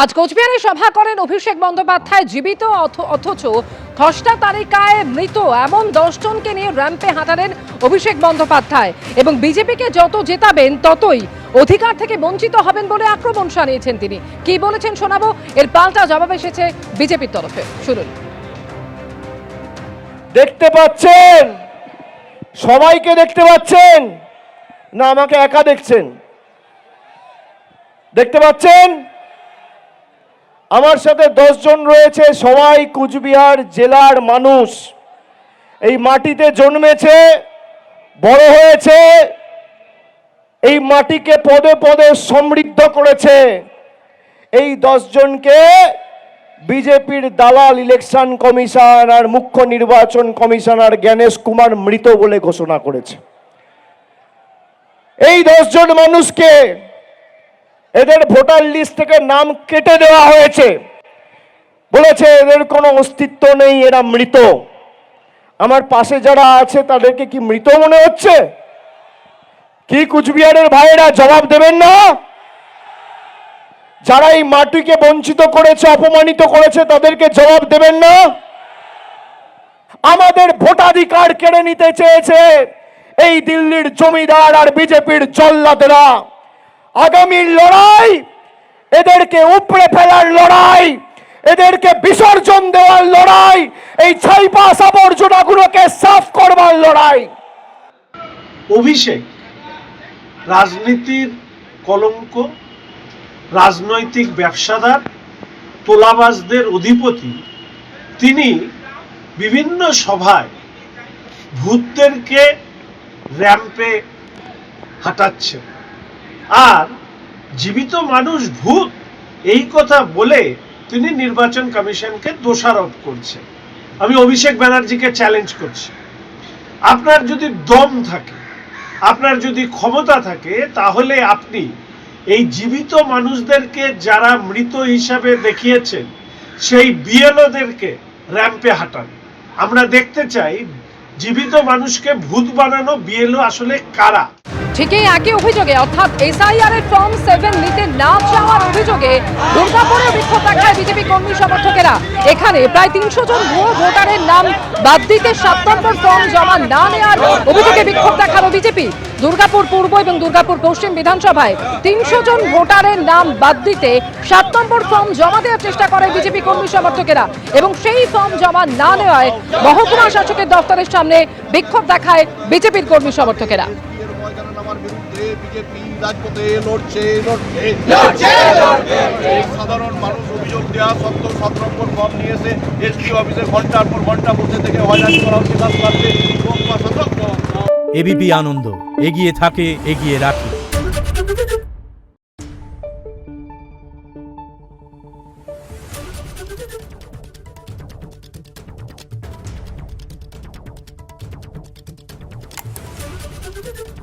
আজ কোচবিহারে সভা করেন অভিষেক বন্দ্যোপাধ্যায়। জীবিত অথচ ধর্ষা তালিকায় মৃত এমন 10 জনকে নিয়ে র্যাম্পে হাঁটালেন অভিষেক বন্দ্যোপাধ্যায় এবং বিজেপিকে যত জেতাবেন ততই অধিকার থেকে বঞ্চিত হবেন বলে আক্রমণ শানিয়েছেন তিনি। কি বলেছেন শোনাবো, এর পাল্টা জবাব এসেছে বিজেপির তরফে। শুনুন। দেখতে পাচ্ছেন, সবাইকে দেখতে পাচ্ছেন না আমাকে একা দেখছেন? দেখতে পাচ্ছেন আমার সাথে 10 জন রয়েছে, সবাই কুচবিহার জেলার মানুষ। এই মাটিতে জন্মেছে, বড় হয়েছে, এই মাটিকে পদে পদে সমৃদ্ধ করেছে। এই 10 জনকে বিজেপির দালাল ইলেকশন কমিশন আর মুখ্য নির্বাচন কমিশনার জ্ঞানেশ কুমার মৃত বলে ঘোষণা করেছে। এই 10 জন মানুষকে এদের ভোটার লিস্ট থেকে নাম কেটে দেওয়া হয়েছে, বলেছে এদের কোনো অস্তিত্ব নেই, এরা মৃত। আমার পাশে যারা আছে তাদেরকে কি মৃত মনে হচ্ছে? কি কুচবিহারের ভাইয়েরা জবাব দেবেন না? যারা এই মাটিকে বঞ্চিত করেছে, অপমানিত করেছে, তাদেরকে জবাব দেবেন না? আমাদের ভোটাধিকার কেড়ে নিতে চেয়েছে এই দিল্লির জমিদার আর বিজেপির জল্লাদেরা। আগামীর লড়াই এদেরকে উপড়ে ফেলার লড়াই, এদেরকে বিসর্জন দেওয়ার লড়াই, এই ছাইপাস আবর্জনাগুলোকে সাফ করবার লড়াই। অভিষেক রাজনীতির কলঙ্ক, রাজনৈতিক ব্যবসাদার, তোলাবাজদের অধিপতি। তিনি বিভিন্ন সভায় ভূতদেরকে র্যাম্পে হাঁটাচ্ছেন আর জীবিত মানুষ ভূত এই কথা বলে তিনি নির্বাচন কমিশনকে দোষারোপ করছেন। আমি অভিষেক ব্যানার্জিকে চ্যালেঞ্জ করছি, আপনার যদি দম থাকে, আপনার যদি ক্ষমতা থাকে, তাহলে আপনি এই জীবিত মানুষদেরকে যারা মৃত হিসাবে দেখিয়েছেন সেই বিএলওদেরকে র্যাম্পে হাঁটান। আমরা দেখতে চাই জীবিত মানুষকে ভূত বানানো বিএলও আসলে কারা। ঠিকই একই অভিযোগে অর্থাৎ এসআইআর এর ফর্ম 7 নিতে না চাওয়ার অভিযোগে দুর্গাপুরে বিক্ষোভ দেখায় বিজেপি কর্মী সমর্থকেরা। এখানে প্রায় 300 জন ভুয়ো ভোটারের নাম বাদ দিতে 7 নম্বর ফর্ম জমা না নেওয়ার অভিযোগে বিক্ষোভ দেখালো বিজেপি। দুর্গাপুর পূর্ব এবং দুর্গাপুর পশ্চিম বিধানসভায় 300 জন ভোটারের নাম বাদ দিতে 7 নম্বর ফর্ম জমা দেওয়ার চেষ্টা করে বিজেপি কর্মী সমর্থকেরা এবং সেই ফর্ম জমা না নেওয়ায় মহকুমা শাসকের দফতরের সামনে বিক্ষোভ দেখায় বিজেপির কর্মী সমর্থকেরা। বিজেপি রাজপথে লড়ছে। সাধারণ মানুষ অভিযোগ দেওয়া সত্ত্বেও 7 নম্বর ফর্ম নিয়েছে এসপি অফিসে ঘন্টার পর ঘন্টা বসে থেকে হয়রানি করা হচ্ছে। এবিপি আনন্দ, এগিয়ে থাকে, এগিয়ে রাখে। Thank you.